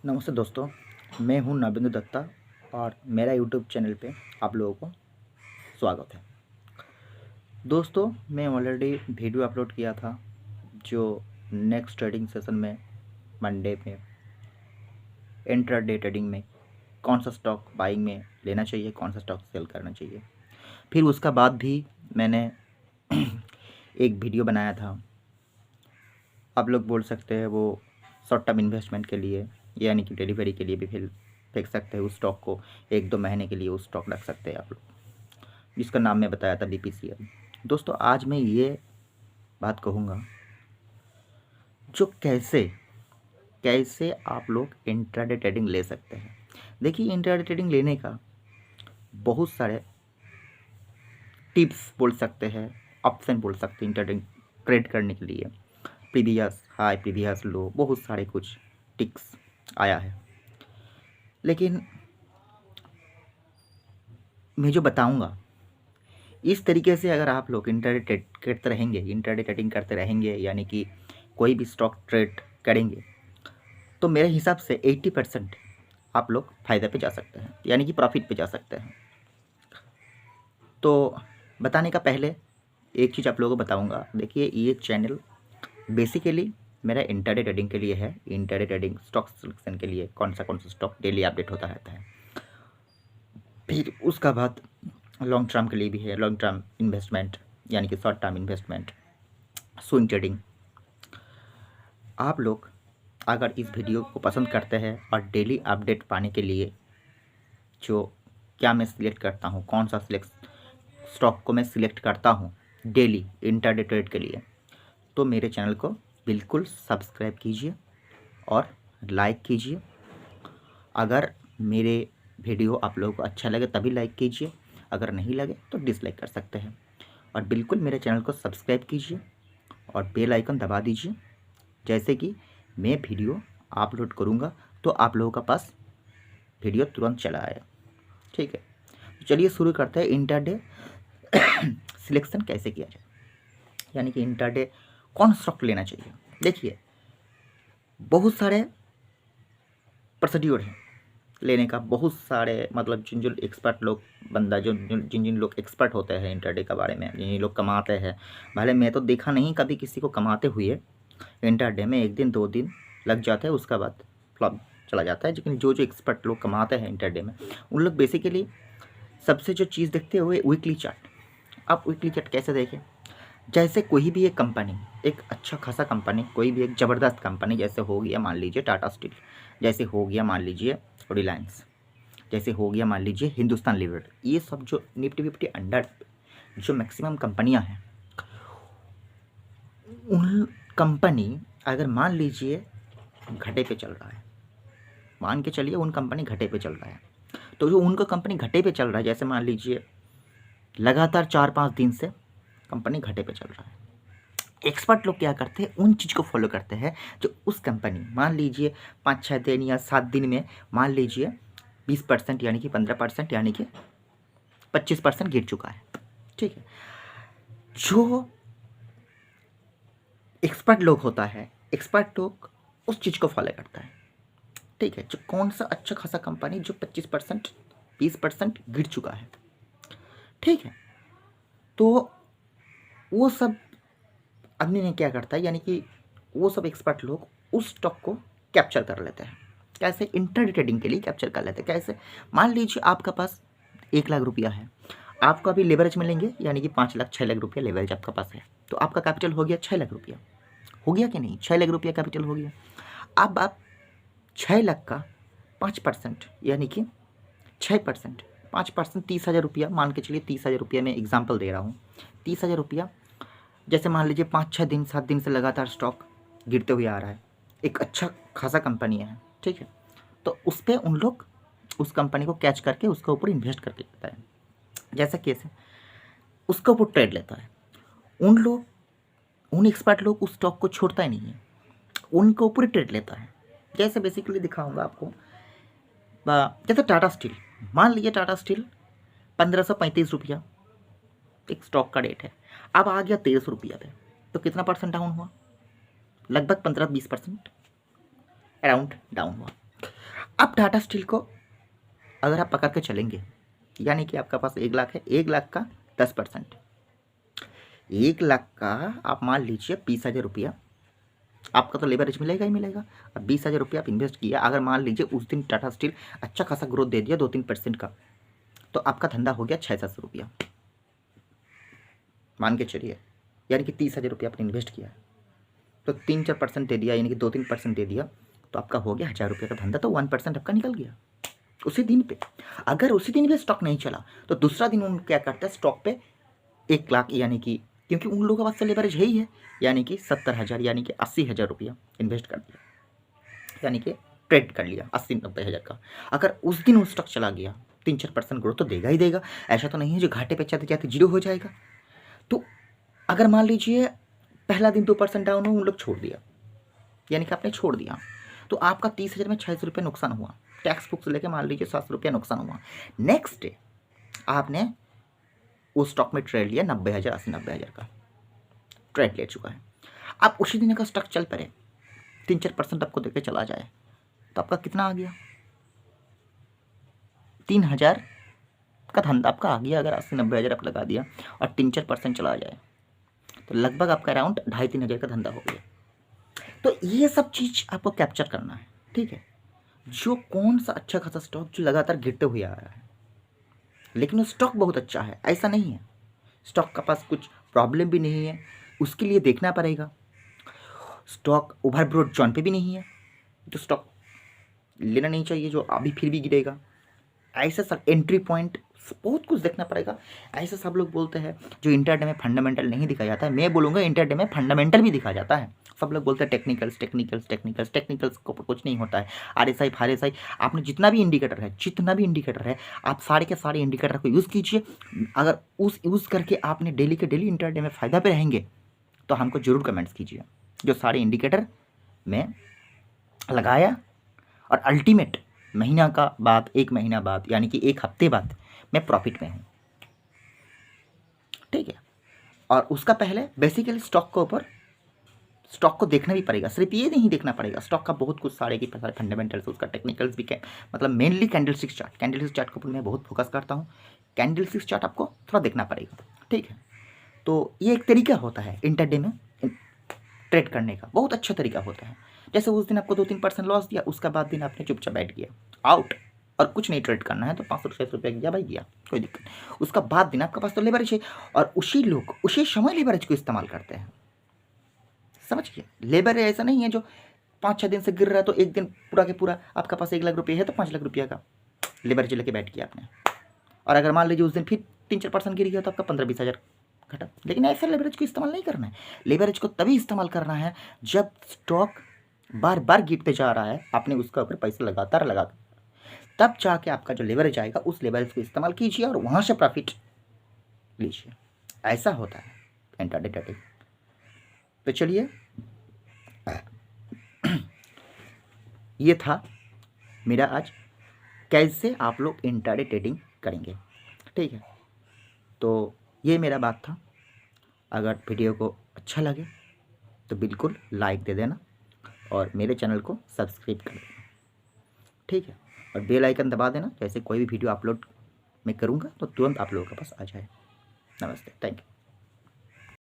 नमस्ते दोस्तों, मैं हूं नवेंद्र दत्ता और मेरा यूट्यूब चैनल पे आप लोगों को स्वागत है। दोस्तों, मैं ऑलरेडी वीडियो अपलोड किया था जो नेक्स्ट ट्रेडिंग सेशन में मंडे में इंट्राडे ट्रेडिंग में कौन सा स्टॉक बाइंग में लेना चाहिए, कौन सा स्टॉक सेल करना चाहिए। फिर उसका बाद भी मैंने एक वीडियो बनाया था, आप लोग बोल सकते हैं वो शॉर्ट टर्म इन्वेस्टमेंट के लिए, यानी कि डिलीवरी के लिए भी फिर फेंक सकते हैं उस स्टॉक को। 1-2 महीने के लिए उस स्टॉक रख सकते हैं आप लोग, जिसका नाम मैं बताया था BPCL। दोस्तों, आज मैं ये बात कहूँगा जो कैसे कैसे आप लोग इंट्राडे ट्रेडिंग ले सकते हैं। देखिए, इंट्राडे ट्रेडिंग लेने का बहुत सारे टिप्स बोल सकते हैं, ऑप्शन बोल सकते हैं इंट्राडे ट्रेड करने के लिए। प्रीवियस हाई, प्रीवियस लो, बहुत सारे कुछ टिक्स आया है। लेकिन मैं जो बताऊंगा, इस तरीके से अगर आप लोग इंट्राडे ट्रेडिंग करते रहेंगे, यानी कि कोई भी स्टॉक ट्रेड करेंगे, तो मेरे हिसाब से 80% आप लोग फ़ायदे पे जा सकते हैं, यानी कि प्रॉफिट पे जा सकते हैं। तो बताने का पहले एक चीज़ आप लोगों को बताऊंगा। देखिए, ये चैनल बेसिकली मेरा इंट्राडे ट्रेडिंग के लिए है। इंट्राडे ट्रेडिंग स्टॉक सिलेक्शन के लिए कौन सा स्टॉक डेली अपडेट होता रहता है। फिर उसका बाद लॉन्ग टर्म के लिए भी है, लॉन्ग टर्म इन्वेस्टमेंट यानी कि short term investment, swing trading. आप लोग अगर इस वीडियो को पसंद करते हैं और डेली अपडेट पाने के लिए जो क्या मैं सिलेक्ट करता हूँ, कौन सा स्टॉक को मैं सिलेक्ट करता हूँ डेली इंट्राडे ट्रेड के लिए, तो मेरे चैनल को बिल्कुल सब्सक्राइब कीजिए और लाइक कीजिए। अगर मेरे वीडियो आप लोगों को अच्छा लगे तभी लाइक कीजिए, अगर नहीं लगे तो डिसलाइक कर सकते हैं। और बिल्कुल मेरे चैनल को सब्सक्राइब कीजिए और बेल आइकन दबा दीजिए, जैसे कि मैं वीडियो अपलोड करूँगा तो आप लोगों का पास वीडियो तुरंत चला आए। ठीक है, तो चलिए शुरू करते हैं। इंट्राडे सिलेक्शन कैसे किया जाए, यानी कि इंट्राडे कौन स्टॉक लेना चाहिए। देखिए, बहुत सारे प्रोसीड्यूर हैं लेने का, बहुत सारे मतलब जिन एक्सपर्ट लोग जिन जिन लोग एक्सपर्ट होते हैं इंट्राडे के बारे में, जिन लोग कमाते हैं। भले मैं तो देखा नहीं कभी किसी को कमाते हुए, इंट्राडे में 1 दिन 2 दिन लग जाता है, उसका बाद फ्लॉप चला जाता है। लेकिन जो एक्सपर्ट लोग कमाते हैं इंट्राडे में, उन लोग बेसिकली सबसे जो चीज़ देखते हुए वीकली चार्ट। आप वीकली चार्ट कैसे देखें, जैसे कोई भी एक कंपनी, एक अच्छा खासा कंपनी, कोई भी एक ज़बरदस्त कंपनी, जैसे हो गया मान लीजिए टाटा स्टील, जैसे हो गया मान लीजिए रिलायंस, जैसे हो गया मान लीजिए हिंदुस्तान लीवर, ये सब जो निफ्टी विफ्टी अंडर जो मैक्सिमम कंपनियां हैं, उन कंपनी अगर मान लीजिए घाटे पे चल रहा है, मान के चलिए उन कंपनी घाटे पे चल रहा है, तो जो उनका कंपनी घाटे पे चल रहा है, जैसे मान लीजिए लगातार 4-5 दिन से कंपनी घाटे पे चल रहा है, एक्सपर्ट लोग क्या करते हैं, उन चीज़ को फॉलो करते हैं जो उस कंपनी मान लीजिए 5-6 दिन या 7 दिन में मान लीजिए 20% यानी कि 15% यानी कि 25% गिर चुका है। ठीक है, जो एक्सपर्ट लोग होता है, एक्सपर्ट लोग उस चीज़ को फॉलो करता है। ठीक है, जो कौन सा अच्छा खासा कंपनी जो 25% 20% गिर चुका है, ठीक है, तो वो सब आदमी ने क्या करता है, यानी कि वो सब एक्सपर्ट लोग उस स्टॉक को कैप्चर कर लेते हैं। कैसे, इंट्राडे ट्रेडिंग के लिए कैप्चर कर लेते हैं। कैसे, मान लीजिए आपका पास 1 लाख रुपया है, आपको अभी लेवरेज मिलेंगे, यानी कि 5 लाख 6 लाख रुपया लेवरेज आपका पास है, तो आपका कैपिटल हो गया 6 लाख रुपया। हो गया कि नहीं, 6 लाख रुपया कैपिटल हो गया। अब आप 6 लाख का 5% यानी कि 6%, 5% 30,000 रुपया मान के चलिए। 30,000 रुपया मैं एग्जाम्पल दे रहा हूँ। 30,000 रुपया, जैसे मान लीजिए 5-6 दिन 7 दिन से लगातार स्टॉक गिरते हुए आ रहा है, एक अच्छा खासा कंपनी है, ठीक है, तो उस पर उन लोग उस कंपनी को कैच करके उसके ऊपर इन्वेस्ट करके लेता है। जैसा कैसे, उसके ऊपर ट्रेड लेता है। उन एक्सपर्ट लोग उस स्टॉक को छोड़ता ही नहीं है, उनके ऊपर ट्रेड लेता है। जैसे बेसिकली दिखाऊंगा आपको, जैसे टाटा स्टील, मान लीजिए टाटा स्टील 1535 रुपया एक स्टॉक का रेट है, अब आ गया 1300 रुपया पे, तो कितना परसेंट डाउन हुआ, लगभग 15-20% अराउंड डाउन हुआ। अब टाटा स्टील को अगर आप पकड़ के चलेंगे, यानी कि आपका पास 1 लाख है, 1 लाख का 10%, 1 लाख का आप मान लीजिए 20,000 रुपया आपका तो लेवरेज मिलेगा ही मिलेगा। अब 20,000 रुपया आप इन्वेस्ट किया, अगर मान लीजिए उस दिन टाटा स्टील अच्छा खासा ग्रोथ दे दिया 2-3% का, तो आपका धंधा हो गया 600-700 रुपया मान के चलिए, यानी कि 30,000 रुपया आपने इन्वेस्ट किया है, तो 3-4% दे दिया, यानी कि 2-3% दे दिया, तो आपका हो गया 1,000 रुपये का धंधा, तो 1% आपका निकल गया उसी दिन पे। अगर उसी दिन भी स्टॉक नहीं चला तो दूसरा दिन उन क्या करता है, स्टॉक पे 1 लाख, यानी कि क्योंकि उन लोगों के पास लेवरेज है ही है, यानी कि 70,000 यानी कि 80,000 रुपया इन्वेस्ट कर दिया, यानी कि ट्रेड कर लिया 80-90 हज़ार का। अगर उस दिन वो स्टॉक चला गया 3-4% ग्रोथ तो देगा ही देगा, ऐसा तो नहीं है जो घाटे पे जाते जाते जीरो हो जाएगा। तो अगर मान लीजिए पहला दिन 2% डाउन हो, उन लोग छोड़ दिया, यानी कि आपने छोड़ दिया, तो आपका 30,000 में 600 रुपये नुकसान हुआ, टैक्स बुक से लेकर मान लीजिए 700 रुपया नुकसान हुआ। नेक्स्ट डे आपने उस स्टॉक में ट्रेड लिया 90,000, 80-90 हज़ार का ट्रेड ले चुका है। अब उसी दिन का स्टॉक चल पड़े 3-4% आपको देके चला जाए, तो आपका कितना आ गया, 3,000 का धंधा आपका आ गया। अगर 80-90 हज़ार आप लगा दिया और 3-4% चला जाए, तो लगभग आपका अराउंड 2,500-3,000 का धंधा हो गया। तो ये सब चीज़ आपको कैप्चर करना है, ठीक है। जो कौन सा अच्छा खासा स्टॉक जो लगातार गिरते हुए आ रहा है, लेकिन वो स्टॉक बहुत अच्छा है, ऐसा नहीं है स्टॉक का पास कुछ प्रॉब्लम भी नहीं है, उसके लिए देखना पड़ेगा। स्टॉक ओवरब्रोड जॉन पे भी नहीं है, तो स्टॉक लेना नहीं चाहिए जो अभी फिर भी गिरेगा। ऐसे सब एंट्री पॉइंट बहुत कुछ देखना पड़ेगा। ऐसे सब लोग बोलते हैं जो इंटरडे में फंडामेंटल नहीं दिखाया जाता है, मैं बोलूँगा इंटरडे में फंडामेंटल भी दिखाया जाता है। सब लोग बोलते हैं टेक्निकल्स को कुछ नहीं होता है। RSI FRSI आपने जितना भी इंडिकेटर है आप सारे के सारे इंडिकेटर को यूज़ कीजिए। अगर उस यूज़ करके आपने डेली के डेली इंटरडे में फ़ायदा पे रहेंगे तो हमको ज़रूर कमेंट्स कीजिए। जो सारे इंडिकेटर में लगाया और अल्टीमेट महीना का बाद, 1 महीना बाद, यानी कि 1 हफ्ते बाद मैं प्रॉफिट में हूँ, ठीक है। और उसका पहले बेसिकली स्टॉक के ऊपर स्टॉक को देखना भी पड़ेगा, सिर्फ ये नहीं देखना पड़ेगा, स्टॉक का बहुत कुछ सारे की सारे फंडामेंटल्स, उसका टेक्निकल्स भी मतलब मेनली कैंडलस्टिक चार्ट के ऊपर मैं बहुत फोकस करता हूँ। कैंडलस्टिक चार्ट आपको थोड़ा देखना पड़ेगा, ठीक है। तो ये एक तरीका होता है इंटरडे में ट्रेड करने का, बहुत अच्छा तरीका होता है। जैसे उस दिन आपको 2-3% लॉस दिया, उसका बाद दिन आपने चुपचाप बैठ गया आउट, और कुछ नहीं ट्रेड करना है तो 500-600 रुपये गया भाई गया, कोई दिक्कत नहीं। उसका बाद दिन आपके पास तो लेवरेज है, और उसी लोग उसी समय लेवरेज को इस्तेमाल करते हैं, समझिए। लेबर ऐसा नहीं है जो 5-6 दिन से गिर रहा है तो एक दिन पूरा के पूरा आपका पास 1 लाख रुपये है तो 5 लाख रुपये का लेवरेज लेके बैठ गया आपने, और अगर मान लीजिए उस दिन फिर 3-4% गिर गया तो आपका 15-20 हज़ार घटा। लेकिन ऐसा लेवरेज को इस्तेमाल नहीं करना है। लेवरेज को तभी इस्तेमाल करना है जब स्टॉक बार बार गिरते जा रहा है, आपने उसका ऊपर पैसा लगातार लगा, तब जाके आपका जो लेवरेज आएगा उस लेवरेज को इस्तेमाल कीजिए और वहाँ से प्रॉफिट लीजिए। ऐसा होता है इंट्राडे ट्रेडिंग। तो चलिए, ये था मेरा आज कैसे आप लोग इंट्राडे ट्रेडिंग करेंगे, ठीक है। तो ये मेरा बात था। अगर वीडियो को अच्छा लगे तो बिल्कुल लाइक दे देना और मेरे चैनल को सब्सक्राइब कर देना, ठीक है। और बेल आइकन दबा देना, जैसे कोई भी वीडियो अपलोड मैं करूँगा तो तुरंत आप लोगों के पास आ जाए। नमस्ते, थैंक यू।